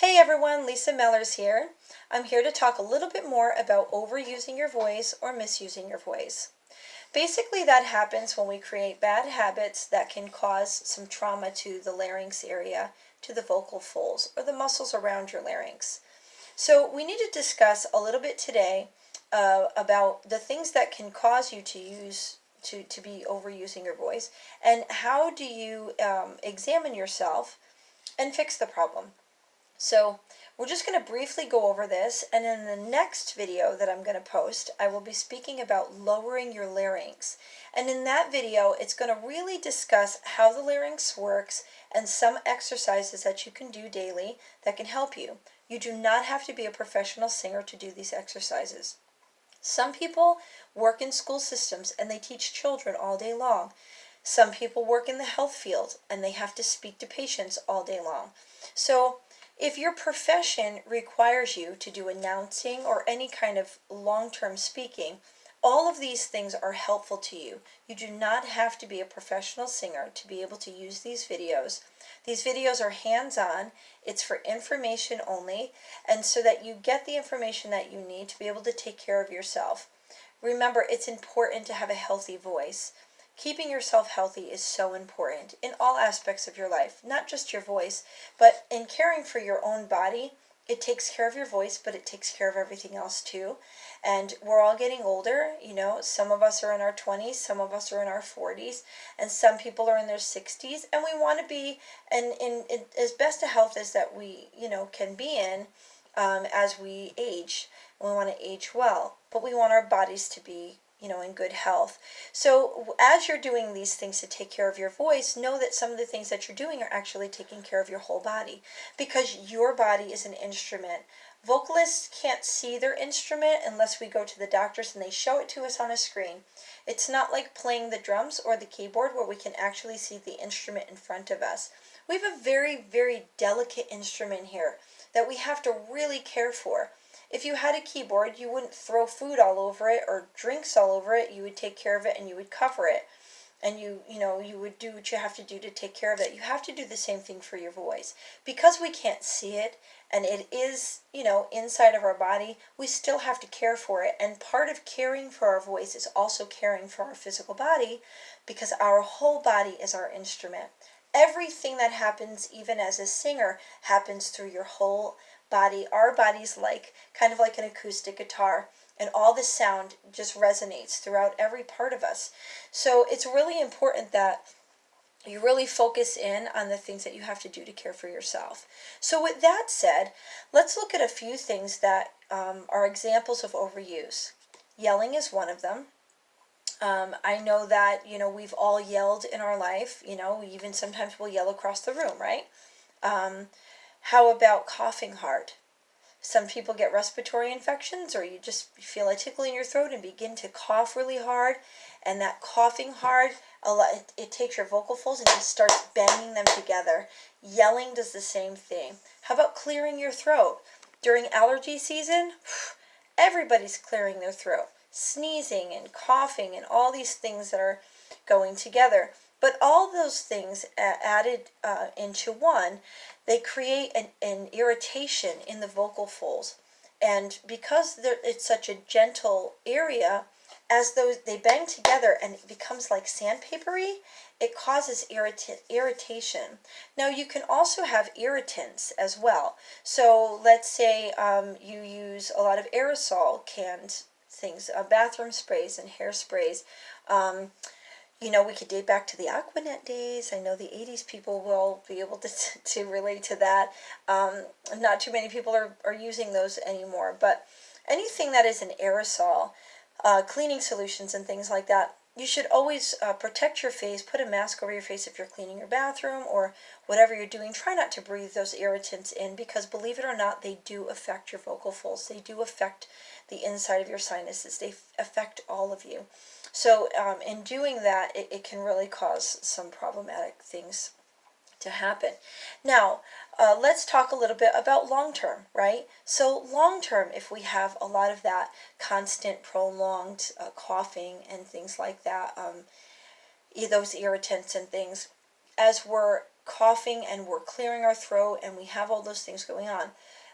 Hey everyone, Lisa Mellers here. I'm here to talk a little bit more about overusing your voice or misusing your voice. Basically, that happens when we create bad habits that can cause some trauma to the larynx area, to the vocal folds, or the muscles around your larynx. So we need to discuss a little bit today about the things that can cause you to be overusing your voice, and how do you examine yourself and fix the problem. So we're just going to briefly go over this, and in the next video that I'm going to post, I will be speaking about lowering your larynx. And in that video, it's going to really discuss how the larynx works and some exercises that you can do daily that can help you. You do not have to be a professional singer to do these exercises. Some people work in school systems and they teach children all day long. Some people work in the health field and they have to speak to patients all day long. So if your profession requires you to do announcing or any kind of long-term speaking, all of these things are helpful to you. You do not have to be a professional singer to be able to use these videos. These videos are hands-on. It's for information only, and so that you get the information that you need to be able to take care of yourself. Remember, it's important to have a healthy voice. Keeping yourself healthy is so important in all aspects of your life, not just your voice, but in caring for your own body. It takes care of your voice, but it takes care of everything else too. And we're all getting older, some of us are in our 20s, some of us are in our 40s, and some people are in their 60s, and we want to be in as best a health as that we, can be in as we age. We want to age well, but we want our bodies to be in good health. So as you're doing these things to take care of your voice, know that some of the things that you're doing are actually taking care of your whole body, because your body is an instrument. Vocalists can't see their instrument unless we go to the doctors and they show it to us on a screen. It's not like playing the drums or the keyboard where we can actually see the instrument in front of us. We have a very, very delicate instrument here that we have to really care for. If you had a keyboard, you wouldn't throw food all over it or drinks all over it. You would take care of it and you would cover it. And you would do what you have to do to take care of it. You have to do the same thing for your voice. Because we can't see it and it is, inside of our body, we still have to care for it. And part of caring for our voice is also caring for our physical body, because our whole body is our instrument. Everything that happens, even as a singer, happens through your whole body. Our body's kind of like an acoustic guitar, and all the sound just resonates throughout every part of us. So it's really important that you really focus in on the things that you have to do to care for yourself. So with that said, let's look at a few things that are examples of overuse. Yelling is one of them. I know that, we've all yelled in our life. We even sometimes will yell across the room, right? How about coughing hard? Some people get respiratory infections, or you just feel a tickle in your throat and begin to cough really hard. And that coughing hard, it takes your vocal folds and just starts banging them together. Yelling does the same thing. How about clearing your throat? During allergy season, everybody's clearing their throat. Sneezing and coughing and all these things that are going together. But all those things added into one, they create an irritation in the vocal folds. And because it's such a gentle area, as they bang together and it becomes like sandpapery, it causes irritation. Now you can also have irritants as well. So let's say you use a lot of aerosol canned things, bathroom sprays and hairsprays. We could date back to the Aquanet days. I know the 80s people will be able to relate to that. Not too many people are using those anymore, but anything that is an aerosol, cleaning solutions and things like that, you should always protect your face, put a mask over your face if you're cleaning your bathroom or whatever you're doing. Try not to breathe those irritants in, because believe it or not, they do affect your vocal folds. They do affect the inside of your sinuses. They affect all of you. So in doing that, it can really cause some problematic things to happen. Now, let's talk a little bit about long-term, right? So long-term, if we have a lot of that constant, prolonged coughing and things like that, those irritants and things, as we're coughing and we're clearing our throat and we have all those things going on,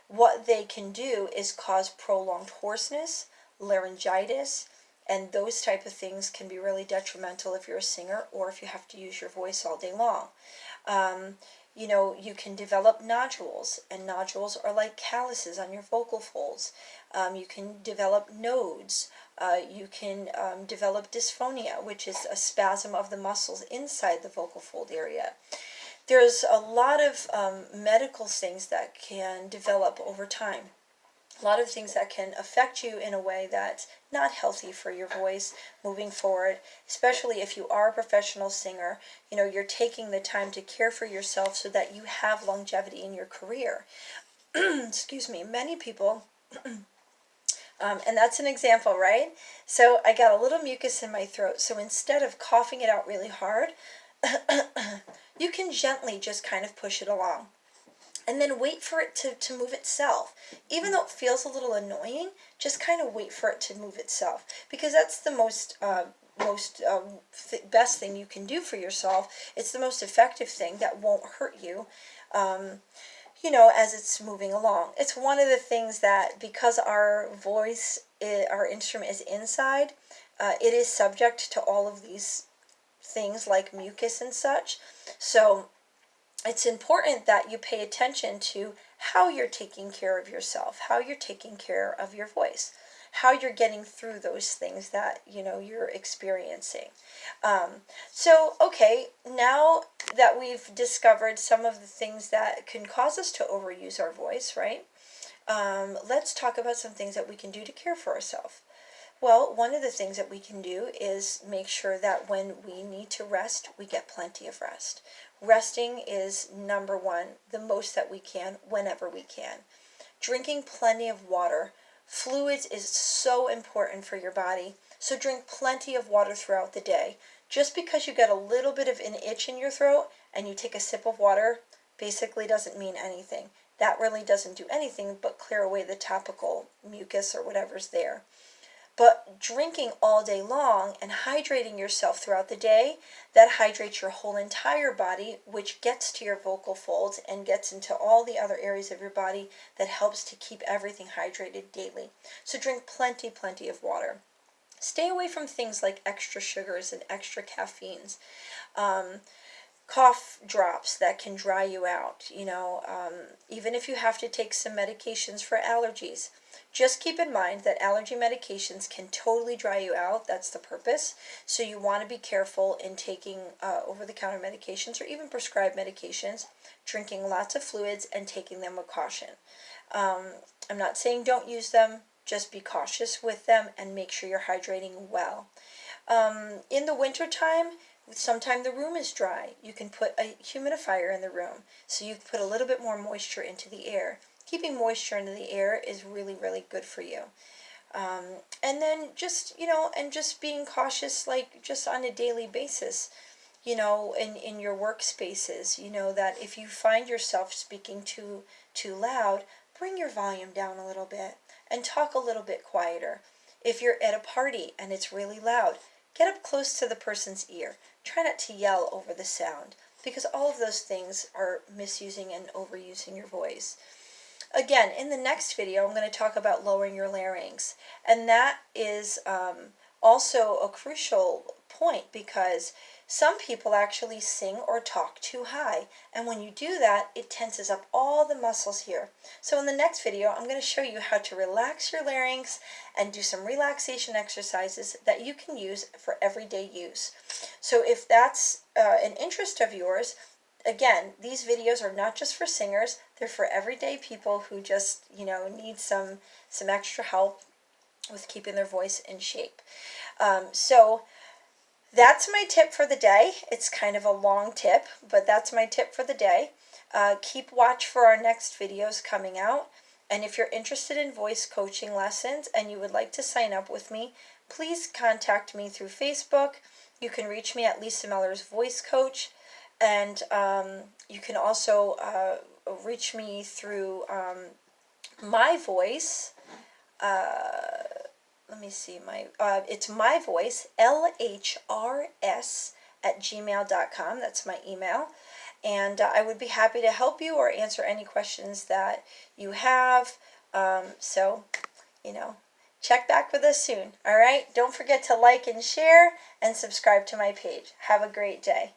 what they can do is cause prolonged hoarseness, laryngitis, and those type of things can be really detrimental if you're a singer or if you have to use your voice all day long. You know, you can develop nodules, and nodules are like calluses on your vocal folds. You can develop nodes. You can develop dysphonia, which is a spasm of the muscles inside the vocal fold area. There's a lot of medical things that can develop over time. A lot of things that can affect you in a way that's not healthy for your voice moving forward, especially if you are a professional singer. You know, you're taking the time to care for yourself so that you have longevity in your career. Excuse me, many people, and that's an example, right? So I got a little mucus in my throat, so instead of coughing it out really hard, you can gently just kind of push it along. And then wait for it to move itself. Even though it feels a little annoying, just kind of wait for it to move itself. Because that's the best thing you can do for yourself. It's the most effective thing that won't hurt you, you know, as it's moving along. It's one of the things that, because our voice, our instrument is inside, it is subject to all of these things like mucus and such. So it's important that you pay attention to how you're taking care of yourself, how you're taking care of your voice, how you're getting through those things that, you know, you're experiencing. So, okay, now that we've discovered some of the things that can cause us to overuse our voice, right? Let's talk about some things that we can do to care for ourselves. Well, one of the things that we can do is make sure that when we need to rest, we get plenty of rest. Resting is number one, the most that we can, whenever we can. Drinking plenty of water. Fluids is so important for your body, so drink plenty of water throughout the day. Just because you get a little bit of an itch in your throat and you take a sip of water basically doesn't mean anything. That really doesn't do anything but clear away the topical mucus or whatever's there. But drinking all day long and hydrating yourself throughout the day, that hydrates your whole entire body, which gets to your vocal folds and gets into all the other areas of your body that helps to keep everything hydrated daily. So drink plenty of water. Stay away from things like extra sugars and extra caffeines. Cough drops that can dry you out, you know, even if you have to take some medications for allergies. Just keep in mind that allergy medications can totally dry you out. That's the purpose. So you want to be careful in taking over-the-counter medications or even prescribed medications, drinking lots of fluids, and taking them with caution. I'm not saying don't use them. Just be cautious with them and make sure you're hydrating well. In the wintertime, sometimes the room is dry. You can put a humidifier in the room, so you put a little bit more moisture into the air. Keeping moisture into the air is really good for you. And then just, you know, and just being cautious, like just on a daily basis, you know, in your workspaces, you know, that if you find yourself speaking too loud, bring your volume down a little bit and talk a little bit quieter. If you're at a party and it's really loud, get up close to the person's ear. Try not to yell over the sound, because all of those things are misusing and overusing your voice. Again, in the next video, I'm going to talk about lowering your larynx. And that is also a crucial point, because some people actually sing or talk too high. And when you do that, it tenses up all the muscles here. So in the next video, I'm going to show you how to relax your larynx and do some relaxation exercises that you can use for everyday use. So if that's an interest of yours, again, these videos are not just for singers. They're for everyday people who just, you know, need some extra help with keeping their voice in shape. So that's my tip for the day. It's kind of a long tip, but that's my tip for the day. Keep watch for our next videos coming out. And if you're interested in voice coaching lessons and you would like to sign up with me, please contact me through Facebook. You can reach me at Lisa Mellers Voice Coach. And you can also reach me through my voice. Let me see, it's my voice, LHRS @gmail.com. That's my email. And I would be happy to help you or answer any questions that you have. So, you know, check back with us soon. All right? Don't forget to like and share and subscribe to my page. Have a great day.